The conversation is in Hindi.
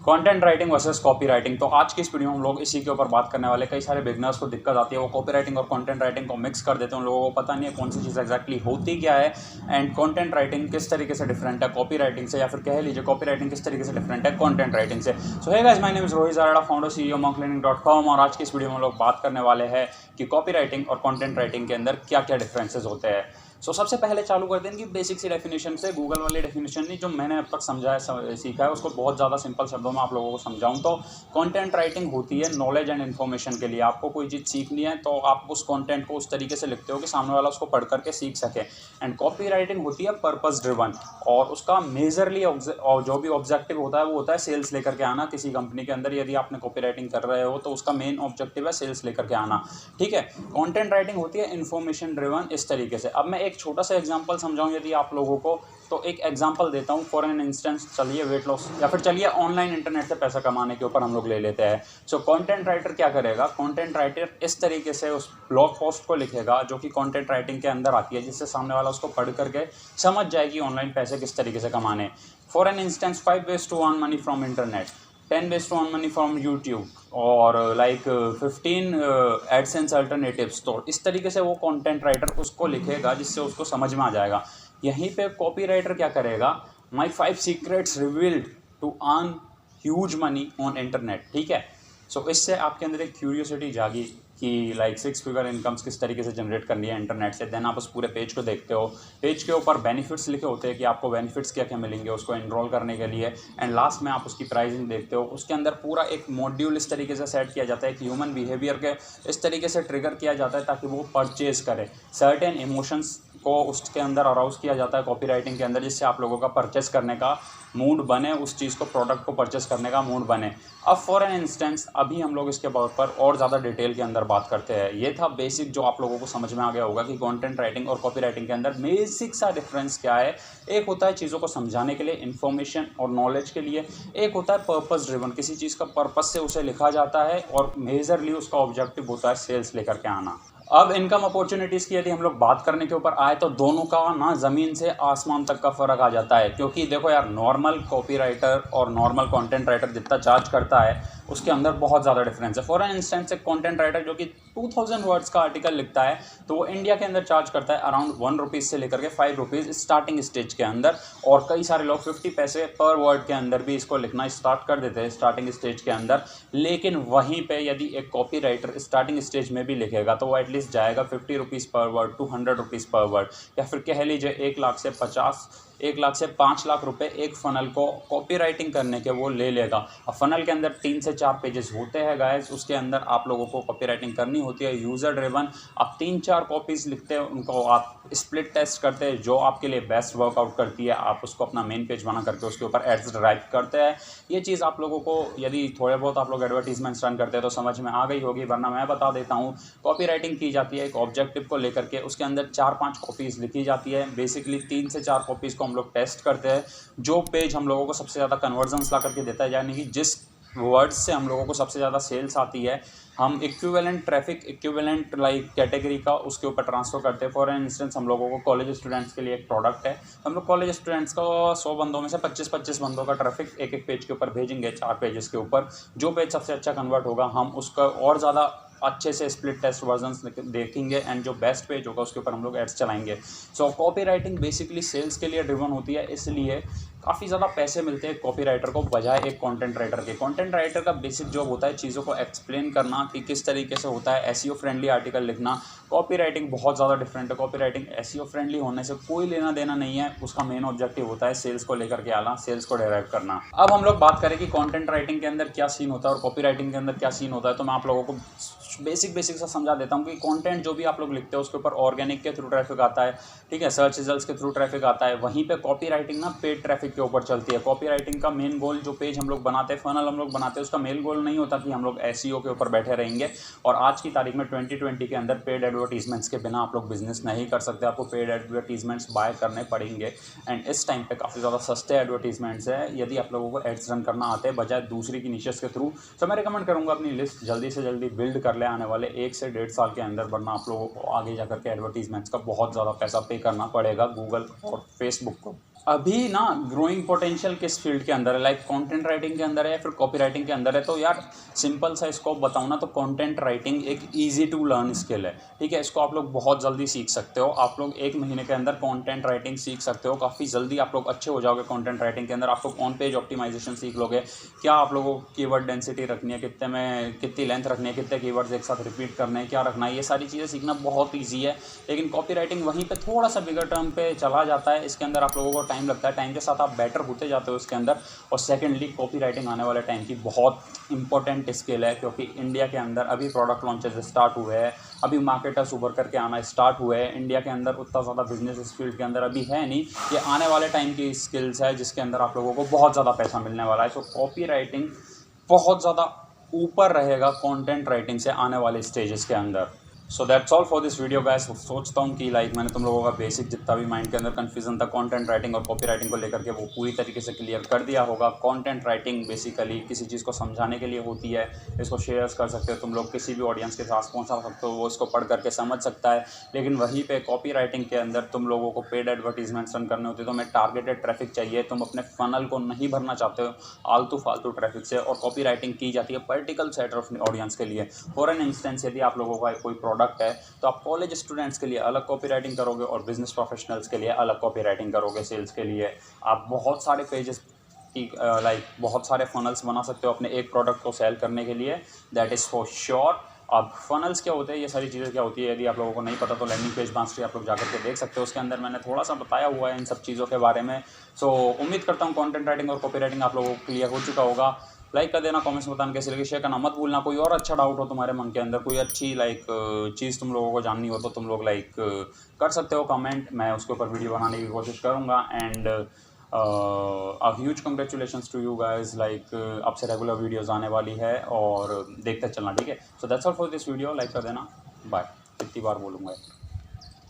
Content writing versus copy writing. तो आज की इस वीडियो में हम लोग इसी के ऊपर बात करने वाले। कई सारे बिगनर्स को दिक्कत आती है, वो कॉपी राइटिंग और कंटेंट राइटिंग को मिक्स कर देते हैं। उन लोगों को पता नहीं है कौन सी चीज़ एक्जैक्टली होती क्या है एंड कंटेंट राइटिंग किस तरीके से डिफरेंट है कॉपी राइटिंग से, या फिर कह लीजिए कॉपी राइटिंग किस तरीके से डिफरेंट है कंटेंट राइटिंग से। So hey guys, my name is Rohit Jarada, founder CEO monklearning.com। और आज की इस वीडियो में हम लोग बात करने वाले हैं कि कॉपी राइटिंग और कंटेंट राइटिंग के अंदर क्या क्या डिफरेंसेस होते हैं। सबसे पहले चालू कर दें कि बेसिक सी डेफिनेशन से, गूगल वाली डेफिनेशन नहीं, जो मैंने अब तक समझा है सीखा है उसको बहुत ज़्यादा सिंपल शब्दों में आप लोगों को समझाऊं तो कंटेंट राइटिंग होती है नॉलेज एंड इन्फॉर्मेशन के लिए। आपको कोई चीज़ सीखनी है तो आप उस कंटेंट को उस तरीके से लिखते हो कि सामने वाला उसको पढ़ करके सीख सके। एंड कॉपी राइटिंग होती है पर्पस ड्रिवन, और उसका मेजरली जो भी ऑब्जेक्टिव होता है वो होता है सेल्स लेकर के आना किसी कंपनी के अंदर। यदि आपने कॉपी राइटिंग कर रहे हो तो उसका मेन ऑब्जेक्टिव है सेल्स लेकर के आना, ठीक है। कंटेंट राइटिंग होती है इन्फॉर्मेशन ड्रिवन इस तरीके से। अब मैं एक छोटा सा एग्जांपल समझाऊं यदि आप लोगों को, तो एक एग्जांपल देता हूं फॉर एन इंस्टेंस। चलिए वेट लॉस, या फिर चलिए ऑनलाइन इंटरनेट से पैसा कमाने के ऊपर हम लोग ले लेते हैं। कंटेंट राइटर क्या करेगा, कंटेंट राइटर इस तरीके से उस ब्लॉग पोस्ट को लिखेगा जो कि कंटेंट राइटिंग के अंदर आती है, जिससे सामने वाला उसको पढ़ करके समझ जाएगी ऑनलाइन पैसे किस तरीके से कमाने। For an instance 5 ways to earn money from internet, 10 ways to earn money from YouTube, और लाइक 15 एडसेंस अल्टरनेटिव्स। तो इस तरीके से वो कंटेंट राइटर उसको लिखेगा जिससे उसको समझ में आ जाएगा। यहीं पे कॉपी राइटर क्या करेगा, my 5 secrets revealed to earn huge money on internet, ठीक है। इससे आपके अंदर एक क्यूरियोसिटी जागी कि लाइक 6 फिगर इनकम्स किस तरीके से जनरेट करनी है इंटरनेट से। देन आप उस पूरे पेज को देखते हो, पेज के ऊपर बेनिफिट्स लिखे होते हैं कि आपको बेनिफिट्स क्या क्या मिलेंगे उसको एनरोल करने के लिए। एंड लास्ट में आप उसकी प्राइसिंग देखते हो। उसके अंदर पूरा एक मॉड्यूल इस तरीके से सेट किया जाता है कि ह्यूमन बिहेवियर के इस तरीके से ट्रिगर किया जाता है ताकि वो परचेज करे। सर्टेन इमोशंस को उसके अंदर अराउज किया जाता है कॉपी राइटिंग के अंदर, जिससे आप लोगों का परचेस करने का मूड बने, उस चीज़ को, प्रोडक्ट को परचेस करने का मूड बने। अब फॉर एन इंस्टेंस अभी हम लोग इसके ऊपर और ज़्यादा डिटेल के अंदर बात करते हैं। ये था बेसिक, जो आप लोगों को समझ में आ गया होगा कि कंटेंट राइटिंग और कॉपी राइटिंग के अंदर बेसिक सा डिफरेंस क्या है। एक होता है चीज़ों को समझाने के लिए, इन्फॉर्मेशन और नॉलेज के लिए। एक होता है पर्पस ड्रिवन, किसी चीज़ का पर्पस से उसे लिखा जाता है, और मेजरली उसका ऑब्जेक्टिव होता है सेल्स लेकर के आना। अब इनकम अपॉर्चुनिटीज़ की यदि हम लोग बात करने के ऊपर आए तो दोनों का ना ज़मीन से आसमान तक का फ़र्क आ जाता है। क्योंकि देखो यार, नॉर्मल कॉपी राइटर और नॉर्मल कंटेंट राइटर जितना चार्ज करता है उसके अंदर बहुत ज़्यादा डिफरेंस है। फॉर एन इंस्टेंस एक कंटेंट राइटर जो कि 2000 वर्ड्स का आर्टिकल लिखता है तो वो इंडिया के अंदर चार्ज करता है अराउंड 1 रुपीज़ से लेकर के 5 रुपीज़ स्टार्टिंग स्टेज के अंदर। और कई सारे लोग 50 पैसे पर वर्ड के अंदर भी इसको लिखना स्टार्ट कर देते हैं स्टार्टिंग स्टेज के अंदर। लेकिन वहीं पे यदि एक कॉपी राइटर स्टार्टिंग स्टेज में भी लिखेगा तो वो एटलीस्ट जाएगा 50 रुपीज़ पर वर्ड टू 100 रुपीज़ पर वर्ड, या फिर कह लीजिए 1 लाख से 5 लाख रुपए एक फनल को कॉपी राइटिंग करने के वो ले लेगा। अब फनल के अंदर 3 से 4 पेजेस होते हैं गाइस, उसके अंदर आप लोगों को कॉपी राइटिंग करनी होती है यूज़र ड्रिवन। आप 3-4 कॉपीज़ लिखते हैं, उनको आप स्प्लिट टेस्ट करते हैं, जो आपके लिए बेस्ट वर्कआउट करती है आप उसको अपना मेन पेज बना करके उसके ऊपर एड्स ड्राइव करते हैं। ये चीज़ आप लोगों को यदि थोड़े बहुत आप लोग एडवर्टीजमेंट्स रन करते हैं तो समझ में आ गई होगी, वरना मैं बता देता हूँ। कॉपी राइटिंग की जाती है एक ऑब्जेक्टिव को लेकर के, उसके अंदर 4-5 कॉपीज़ लिखी जाती है। बेसिकली 3 से 4 कॉपीज़ को हम लोग टेस्ट करते हैं, जो पेज हम लोगों को सबसे ज़्यादा कन्वर्जन्स ला करके देता है, यानी कि जिस वर्ड्स से हम लोगों को सबसे ज़्यादा सेल्स आती है, हम equivalent traffic, equivalent like category का उसके ऊपर ट्रांसफ़र करते हैं। फॉर एन इंस्टेंस हम लोगों को कॉलेज स्टूडेंट्स के लिए एक प्रोडक्ट है, हम लोग कॉलेज स्टूडेंट्स को 100 बंदों में से 25-25 बंदों का ट्रैफिक एक पेज के ऊपर भेजेंगे, 4 पेजेस के ऊपर। जो पेज सबसे अच्छा कन्वर्ट होगा हम उसका और ज़्यादा अच्छे से स्प्लिट टेस्ट वर्जन्स देखेंगे, एंड जो बेस्ट पेज होगा उसके ऊपर हम लोग एड्स चलाएंगे। कॉपी राइटिंग बेसिकली सेल्स के लिए ड्रिवन होती है, इसलिए काफ़ी ज़्यादा पैसे मिलते हैं कॉपी राइटर को बजाय एक कंटेंट राइटर के। कंटेंट राइटर का बेसिक जॉब होता है चीज़ों को एक्सप्लेन करना कि किस तरीके से होता है, एसईओ फ्रेंडली आर्टिकल लिखना। कॉपी राइटिंग बहुत ज़्यादा डिफरेंट है। कॉपी राइटिंग एसईओ फ्रेंडली होने से कोई लेना देना नहीं है, उसका मेन ऑब्जेक्टिव होता है सेल्स को लेकर के आना, सेल्स को डेराइव करना। अब हम लोग बात करें कि कंटेंट राइटिंग के अंदर क्या सीन होता है और कॉपी राइटिंग के अंदर क्या सीन होता है, तो मैं आप लोगों को बेसिक सा समझा देता हूँ कि कंटेंट जो भी आप लोग लिखते हो उसके ऊपर ऑर्गेनिक के थ्रू ट्रैफिक आता है, ठीक है, सर्च रिजल्ट्स के थ्रू ट्रैफिक आता है। वहीं पे कॉपी राइटिंग ना पेड ट्रैफिक के ऊपर चलती है। कॉपी राइटिंग का मेन गोल, जो पेज हम लोग बनाते हैं, फनल हम लोग बनाते हैं, उसका मेन गोल नहीं होता कि हम लोग एसईओ के ऊपर बैठे रहेंगे। और आज की तारीख में 2020 के अंदर पेड एडवर्टीजमेंट्स के बिना आप लोग बिजनेस नहीं कर सकते, आपको पेड एडवर्टीजमेंट्स बाय करने पड़ेंगे। एंड इस टाइम पे काफ़ी ज़्यादा सस्ते एडवर्टीजमेंट्स है यदि आप लोगों को एड्स रन करना आते हैं बजाय दूसरी की निशेस के थ्रू। तो मैं रिकमेंड करूँगा अपनी लिस्ट जल्दी से जल्दी बिल्ड कर ले आने वाले 1 से 1.5 साल के अंदर, वरना आप लोगों को आगे जाकर के एडवर्टीजमेंट्स का बहुत ज़्यादा पैसा पे करना पड़ेगा गूगल और फेसबुक को। अभी ना ग्रोइंग पोटेंशियल किस फील्ड के अंदर है, लाइक कंटेंट राइटिंग के अंदर है या फिर कॉपी राइटिंग के अंदर है। तो यार सिंपल सा इसको बताऊँ ना, तो कंटेंट राइटिंग एक इजी टू लर्न स्किल है, ठीक है। इसको आप लोग बहुत जल्दी सीख सकते हो। आप लोग 1 महीने के अंदर कंटेंट राइटिंग सीख सकते हो, काफ़ी जल्दी आप लोग अच्छे हो जाओगे कंटेंट राइटिंग के अंदर। आप लोग ऑन पेज ऑप्टिमाइजेशन सीख लोगे, क्या आप लोगों को कीवर्ड डेंसिटी रखनी है, कितने में कितनी लेंथ रखनी है, कितने कीवर्ड्स एक साथ रिपीट करने हैं, क्या रखना है, ये सारी चीज़ें सीखना बहुत ईजी है। लेकिन कॉपी राइटिंग वहीं पर थोड़ा सा बिगर टर्म पे चला जाता है, इसके अंदर आप लोगों को टाइम लगता है, टाइम के साथ आप बेटर होते जाते हो इसके अंदर। और सेकेंडली कॉपी राइटिंग आने वाले टाइम की बहुत इंपॉर्टेंट स्किल है, क्योंकि इंडिया के अंदर अभी प्रोडक्ट लॉन्चेस स्टार्ट हुए हैं, अभी मार्केटर्स उभर करके आना स्टार्ट हुए हैं। इंडिया के अंदर उतना ज़्यादा बिजनेस इस फील्ड के अंदर अभी है नहीं। ये आने वाले टाइम की स्किल्स है जिसके अंदर आप लोगों को बहुत ज़्यादा पैसा मिलने वाला है। सो कॉपी राइटिंग बहुत ज़्यादा ऊपर रहेगा कंटेंट राइटिंग से आने वाले स्टेजेस के अंदर। So that's all for this video guys. सोचता हूँ कि लाइक मैंने तुम लोगों का बेसिक जितना भी माइंड के अंदर कन्फ्यूजन था कंटेंट राइटिंग और कॉपी राइटिंग को लेकर के, वो पूरी तरीके से क्लियर कर दिया होगा। कंटेंट राइटिंग बेसिकली किसी चीज़ को समझाने के लिए होती है, इसको शेयर कर सकते हो तुम लोग, किसी भी ऑडियंस के साथ पहुँचा सकते हो, वो इसको पढ़ करके समझ सकता है। लेकिन वहीं पर कॉपी राइटिंग के अंदर तुम लोगों को पेड एडवर्टीजमेंट्स रन करने होते हैं, तो हमें टारगेटेड ट्रैफिक चाहिए, तुम अपने फनल को नहीं भरना चाहते हो आलतू फालतू ट्रैफिक से। और कॉपी राइटिंग की जाती है पर्टिकुलर सेट ऑफ ऑडियंस के लिए। फॉर एन इंस्टेंस, यदि आप लोगों का कोई प्रोडक्ट है तो आप कॉलेज स्टूडेंट्स के लिए अलग कॉपी राइटिंग करोगे और बिजनेस प्रोफेशनल्स के लिए अलग कॉपी राइटिंग करोगे। सेल्स के लिए आप बहुत सारे पेजेस की लाइक बहुत सारे फनल्स बना सकते हो अपने एक प्रोडक्ट को सेल करने के लिए, दैट इज़ फॉर श्योर। अब फनल्स क्या होते हैं, ये सारी चीज़ें क्या होती है, यदि आप लोगों को नहीं पता तो लैंडिंग पेज मास्टरी आप लोग जाकर के देख सकते हो, उसके अंदर मैंने थोड़ा सा बताया हुआ है इन सब चीज़ों के बारे में। सो उम्मीद करता हूँ कंटेंट राइटिंग और कॉपी राइटिंग आप लोगों को क्लियर हो चुका होगा। लाइक कर देना, कमेंट्स में बताना कैसे लगे, शेयर करना मत भूलना। कोई और अच्छा डाउट हो तुम्हारे मन के अंदर, कोई अच्छी लाइक चीज़ तुम लोगों को जाननी हो तो तुम लोग लाइक कर सकते हो कमेंट, मैं उसके ऊपर वीडियो बनाने की कोशिश करूँगा। And a huge congratulations to you guys, like अब से रेगुलर वीडियोज़ आने वाली है और देखते चलना, ठीक है। So that's all for this video, like कर देना, बाय। कितनी बार बोलूँगा।